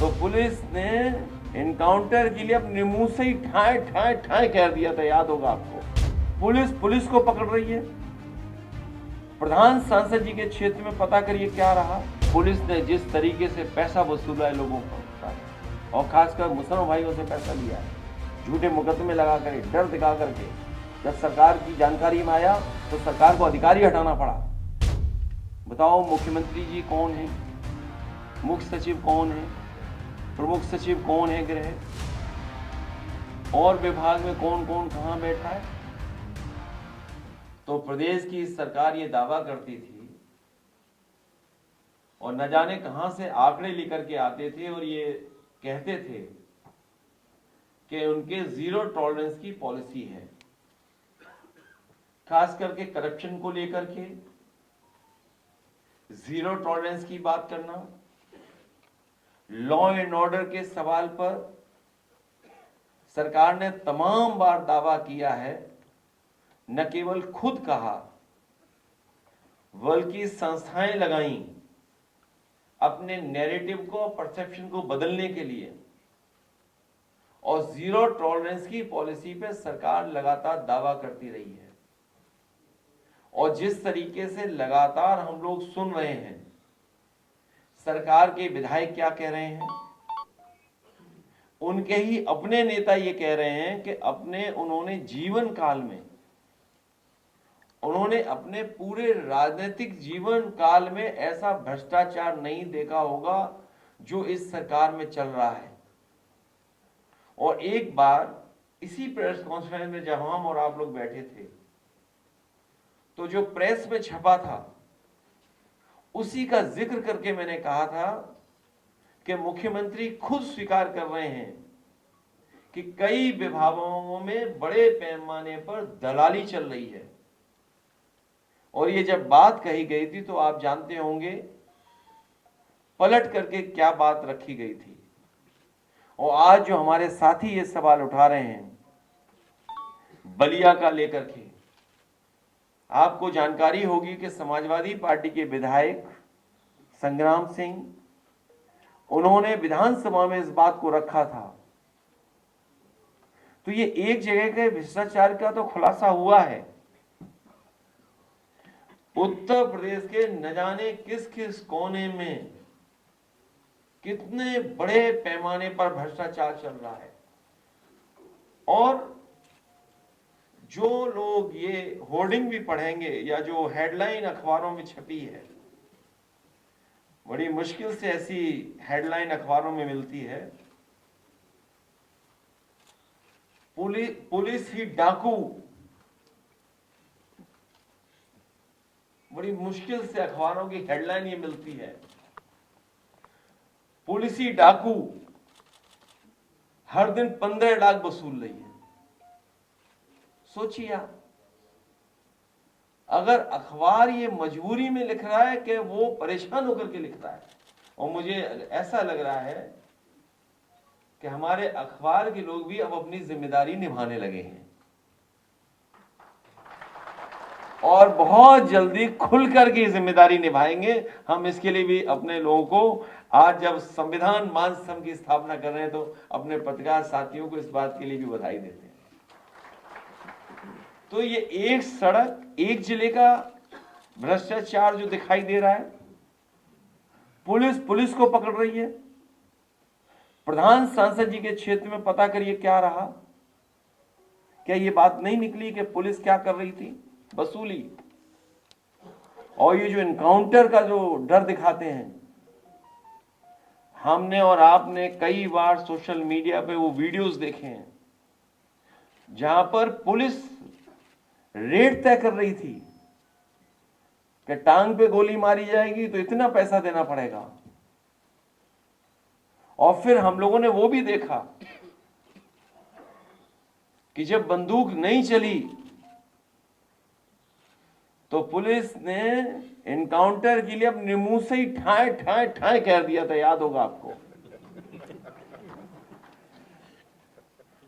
तो पुलिस ने एनकाउंटर के लिए अपने मुंह से ही ठाए ठाए ठाए कह दिया था, याद होगा आपको। पुलिस को पकड़ रही है। प्रधान सांसद जी के क्षेत्र में पता करिए क्या रहा। पुलिस ने जिस तरीके से पैसा वसूला है लोगों का, और खासकर मुसलमान भाइयों से पैसा लिया है, झूठे मुकदमे लगा कर, डर दिखा करके, जब सरकार की जानकारी में आया तो सरकार को अधिकारी हटाना पड़ा। बताओ मुख्यमंत्री जी कौन है, मुख्य सचिव कौन है, प्रमुख सचिव कौन है गृह, और विभाग में कौन कौन कहां बैठा है। तो प्रदेश की सरकार ये दावा करती थी और न जाने कहां से आंकड़े लेकर के आते थे और ये कहते थे कि उनके जीरो टॉलरेंस की पॉलिसी है, खास करके करप्शन को लेकर के जीरो टॉलरेंस की बात करना। लॉ एंड ऑर्डर के सवाल पर सरकार ने तमाम बार दावा किया है, न केवल खुद कहा बल्कि संस्थाएं लगाई अपने नैरेटिव को, परसेप्शन को बदलने के लिए, और जीरो टॉलरेंस की पॉलिसी पे सरकार लगातार दावा करती रही है। और जिस तरीके से लगातार हम लोग सुन रहे हैं सरकार के विधायक क्या कह रहे हैं, उनके ही अपने नेता ये कह रहे हैं कि उन्होंने जीवन काल में, उन्होंने अपने पूरे राजनीतिक जीवन काल में ऐसा भ्रष्टाचार नहीं देखा होगा जो इस सरकार में चल रहा है। और एक बार इसी प्रेस कॉन्फ्रेंस में जब हम और आप लोग बैठे थे तो जो प्रेस में छपा था उसी का जिक्र करके मैंने कहा था कि मुख्यमंत्री खुद स्वीकार कर रहे हैं कि कई विभागों में बड़े पैमाने पर दलाली चल रही है। और ये जब बात कही गई थी तो आप जानते होंगे पलट करके क्या बात रखी गई थी। और आज जो हमारे साथी ये सवाल उठा रहे हैं बलिया का लेकर के, आपको जानकारी होगी कि समाजवादी पार्टी के विधायक संग्राम सिंह, उन्होंने विधानसभा में इस बात को रखा था। तो ये एक जगह के भ्रष्टाचार का तो खुलासा हुआ है। उत्तर प्रदेश के न जाने किस किस कोने में कितने बड़े पैमाने पर भ्रष्टाचार चल रहा है। और जो लोग ये होर्डिंग भी पढ़ेंगे या जो हेडलाइन अखबारों में छपी है, बड़ी मुश्किल से ऐसी हेडलाइन अखबारों में मिलती है, पुलिस ही डाकू, बड़ी मुश्किल से अखबारों की हेडलाइन ये मिलती है, पुलिस ही डाकू हर दिन 15 लाख वसूल रही है। सोचिए आप, अगर अखबार ये मजबूरी में लिख रहा है कि वो परेशान होकर के लिख रहा है, और मुझे ऐसा लग रहा है कि हमारे अखबार के लोग भी अब अपनी जिम्मेदारी निभाने लगे हैं और बहुत जल्दी खुल करके जिम्मेदारी निभाएंगे। हम इसके लिए भी अपने लोगों को, आज जब संविधान मान संघ की स्थापना कर रहे हैं तो अपने पत्रकार साथियों को इस बात के लिए भी बधाई देते हैं। तो ये एक सड़क, एक जिले का भ्रष्टाचार जो दिखाई दे रहा है, पुलिस को पकड़ रही है। प्रधान सांसद जी के क्षेत्र में पता करिए क्या रहा। क्या ये बात नहीं निकली कि पुलिस क्या कर रही थी? वसूली। और ये जो एनकाउंटर का जो डर दिखाते हैं, हमने और आपने कई बार सोशल मीडिया पे वो वीडियोस देखे हैं जहां पर पुलिस रेट तय कर रही थी कि टांग पे गोली मारी जाएगी तो इतना पैसा देना पड़ेगा। और फिर हम लोगों ने वो भी देखा कि जब बंदूक नहीं चली तो पुलिस ने एनकाउंटर के लिए अपने मुंह से ही ठाए ठाए ठाए कह दिया था, याद होगा आपको।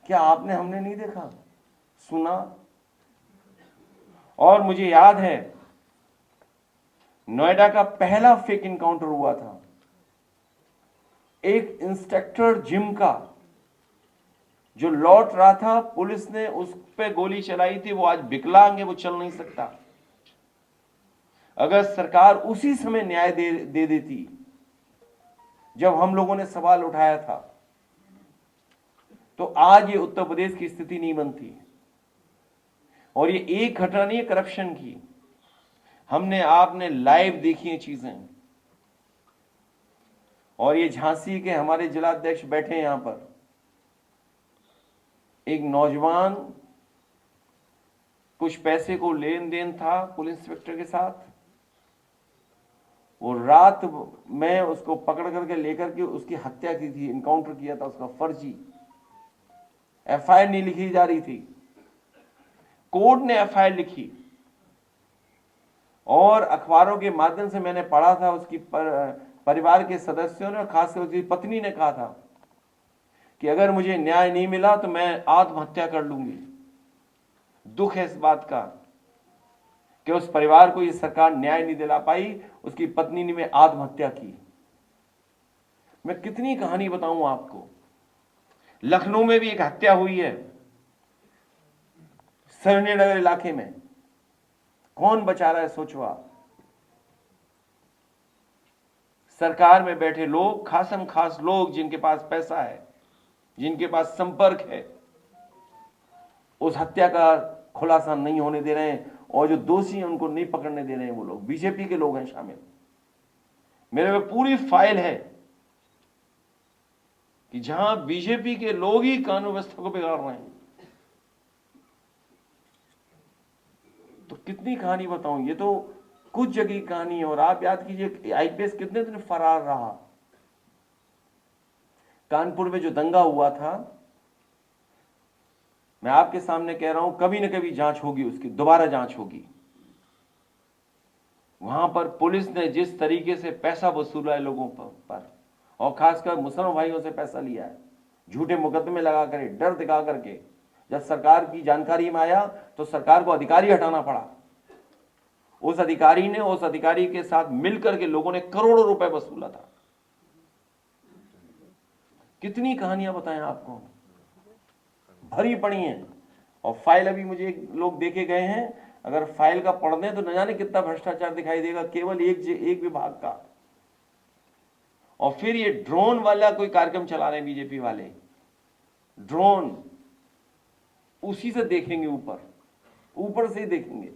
क्या आपने, हमने नहीं देखा, सुना? और मुझे याद है नोएडा का पहला फेक इनकाउंटर हुआ था एक इंस्ट्रक्टर जिम का जो लौट रहा था, पुलिस ने उस पे गोली चलाई थी, वो आज विकलांग है, वो चल नहीं सकता। अगर सरकार उसी समय न्याय दे देती जब हम लोगों ने सवाल उठाया था, तो आज ये उत्तर प्रदेश की स्थिति नहीं बनती। और ये एक घटना नहीं है करप्शन की, हमने आपने लाइव देखी है चीजें। और ये झांसी के हमारे जिलाध्यक्ष बैठे हैं यहां पर, एक नौजवान कुछ पैसे को लेन देन था पुलिस इंस्पेक्टर के साथ, वो रात में उसको पकड़ करके लेकर के उसकी हत्या की थी, इनकाउंटर किया था उसका फर्जी। एफआईआर नहीं लिखी जा रही थी, कोर्ट ने एफआईआर लिखी और अखबारों के माध्यम से मैंने पढ़ा था, उसकी परिवार के सदस्यों ने और खासकर उसकी पत्नी ने कहा था कि अगर मुझे न्याय नहीं मिला तो मैं आत्महत्या कर लूंगी। दुख है इस बात का कि उस परिवार को ये सरकार न्याय नहीं दिला पाई, उसकी पत्नी ने आत्महत्या की। मैं कितनी कहानी बताऊं आपको। लखनऊ में भी एक हत्या हुई है, सरनेनगर इलाके में। कौन बचा रहा है सोचो आप। सरकार में बैठे लोग, खासम खास लोग जिनके पास पैसा है, जिनके पास संपर्क है, उस हत्या का खुलासा नहीं होने दे रहे हैं और जो दोषी हैं उनको नहीं पकड़ने दे रहे हैं। वो लोग बीजेपी के लोग हैं शामिल। मेरे में पूरी फाइल है कि जहां बीजेपी के लोग ही कानून व्यवस्था को बिगाड़ रहे हैं। तो कितनी कहानी बताऊं, ये तो कुछ जगह कहानी है। और आप याद कीजिए आईपीएस कितने दिन फरार रहा। कानपुर में जो दंगा हुआ था, मैं आपके सामने कह रहा हूं, कभी ना कभी जांच होगी, उसकी दोबारा जांच होगी। वहां पर पुलिस ने जिस तरीके से पैसा वसूला है लोगों पर और खासकर मुसलमान भाइयों से पैसा लिया है, झूठे मुकदमे लगा कर, डर दिखा करके, जब सरकार की जानकारी में आया तो सरकार को अधिकारी हटाना पड़ा। उस अधिकारी के साथ मिलकर के लोगों ने करोड़ों रुपए वसूला था। कितनी कहानियां बताएं आपको, भरी पड़ी हैं। और फाइल अभी मुझे लोग देके गए हैं, अगर फाइल का पढ़ दें तो न जाने कितना भ्रष्टाचार दिखाई देगा केवल एक विभाग का। और फिर ये ड्रोन वाला कोई कार्यक्रम चला रहे हैं बीजेपी वाले, ड्रोन उसी से देखेंगे, ऊपर से ही देखेंगे।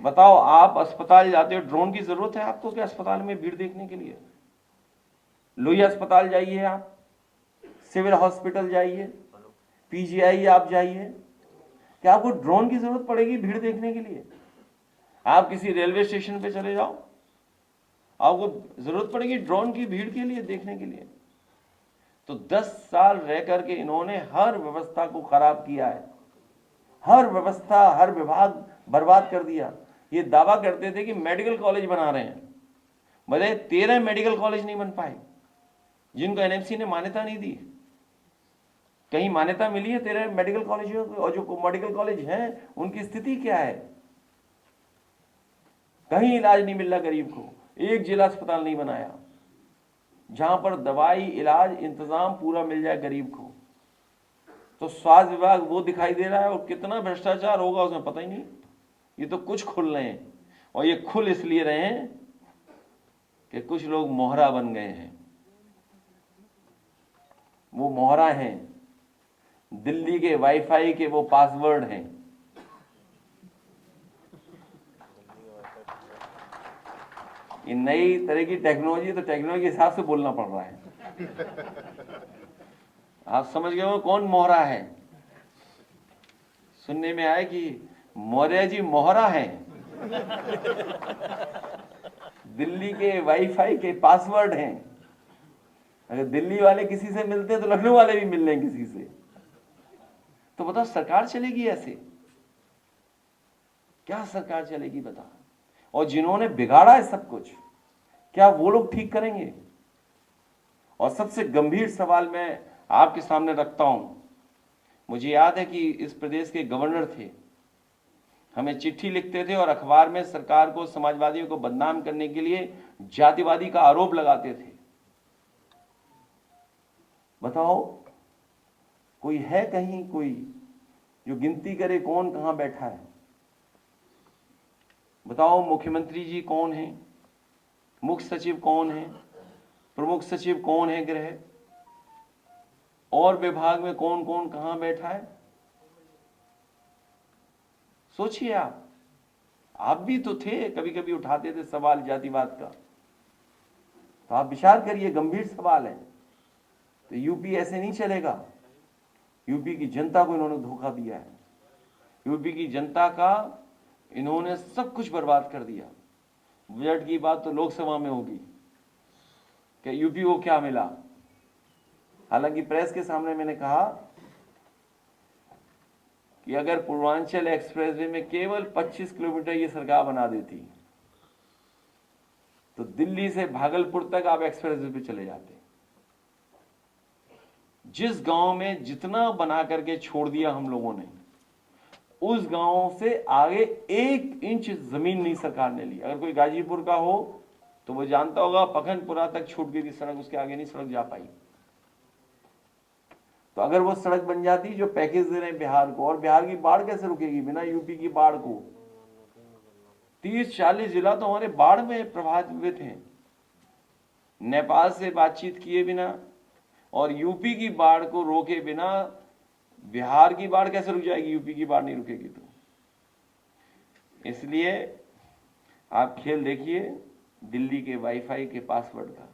बताओ, आप अस्पताल जाते हो, ड्रोन की जरूरत है आपको कि अस्पताल में भीड़ देखने के लिए? लोहिया अस्पताल जाइए, आप सिविल हॉस्पिटल जाइए, पीजीआई आप जाइए, क्या आपको ड्रोन की जरूरत पड़ेगी भीड़ देखने के लिए? आप किसी रेलवे स्टेशन पे चले जाओ, आपको जरूरत पड़ेगी ड्रोन की भीड़ के लिए, देखने के लिए? तो 10 साल रह करके इन्होंने हर व्यवस्था को खराब किया है, हर व्यवस्था, हर विभाग बर्बाद कर दिया। ये दावा करते थे कि मेडिकल कॉलेज बना रहे हैं, भले 13 मेडिकल कॉलेज नहीं बन पाए जिनको एनएमसी ने मान्यता नहीं दी। कहीं मान्यता मिली है 13 मेडिकल कॉलेजों को? और जो मेडिकल कॉलेज हैं उनकी स्थिति क्या है? कहीं इलाज नहीं मिल रहा गरीब को। एक जिला अस्पताल नहीं बनाया जहां पर दवाई, इलाज, इंतजाम पूरा मिल जाए गरीब को। तो स्वास्थ्य विभाग वो दिखाई दे रहा है, और कितना भ्रष्टाचार होगा उसमें पता ही नहीं। ये तो कुछ खुल रहे हैं, और ये खुल इसलिए रहे हैं कि कुछ लोग मोहरा बन गए हैं। वो मोहरा हैं, दिल्ली के वाईफाई के वो पासवर्ड हैं। ये नई तरह की टेक्नोलॉजी, तो टेक्नोलॉजी के हिसाब से बोलना पड़ रहा है। आप समझ गए हो कौन मोहरा है? सुनने में आया कि मौर्य जी मोहरा है। दिल्ली के वाईफाई के पासवर्ड हैं। अगर दिल्ली वाले किसी से मिलते हैं तो लखनऊ वाले भी मिल रहे हैं किसी से। तो बताओ सरकार चलेगी ऐसे? क्या सरकार चलेगी बता? और जिन्होंने बिगाड़ा है सब कुछ, क्या वो लोग ठीक करेंगे? और सबसे गंभीर सवाल मैं आपके सामने रखता हूं। मुझे याद है कि इस प्रदेश के गवर्नर थे, हमें चिट्ठी लिखते थे और अखबार में सरकार को, समाजवादियों को बदनाम करने के लिए जातिवादी का आरोप लगाते थे। बताओ, कोई है कहीं कोई जो गिनती करे कौन कहां बैठा है? बताओ, मुख्यमंत्री जी कौन है, मुख्य सचिव कौन है, प्रमुख सचिव कौन है गृह, और विभाग में कौन कौन कहां बैठा है? सोचिए आप भी तो थे, कभी कभी उठाते थे सवाल जातिवाद का, तो आप विचार करिए, गंभीर सवाल है। तो यूपी ऐसे नहीं चलेगा। यूपी की जनता को इन्होंने धोखा दिया है। यूपी की जनता का इन्होंने सब कुछ बर्बाद कर दिया। बजट की बात तो लोकसभा में होगी कि यूपी को क्या मिला। हालांकि प्रेस के सामने मैंने कहा कि अगर पूर्वांचल एक्सप्रेसवे में केवल 25 किलोमीटर ये सरकार बना देती तो दिल्ली से भागलपुर तक आप एक्सप्रेसवे पे चले जाते। जिस गांव में जितना बना करके छोड़ दिया हम लोगों ने, उस गांव से आगे 1 इंच जमीन नहीं सरकार ने ली। अगर कोई गाजीपुर का हो तो वो जानता होगा, पखनपुरा तक छूट गई थी सड़क, उसके आगे नहीं सड़क जा पाई। तो अगर वो सड़क बन जाती, जो पैकेज दे रहे हैं बिहार को, और बिहार की बाढ़ कैसे रुकेगी बिना यूपी की बाढ़ को? 30-40 जिला तो हमारे बाढ़ में प्रभावित हैं। नेपाल से बातचीत किए बिना और यूपी की बाढ़ को रोके बिना बिहार की बाढ़ कैसे रुक जाएगी? यूपी की बाढ़ नहीं रुकेगी। तो इसलिए आप खेल देखिए दिल्ली के वाईफाई के पासवर्ड का।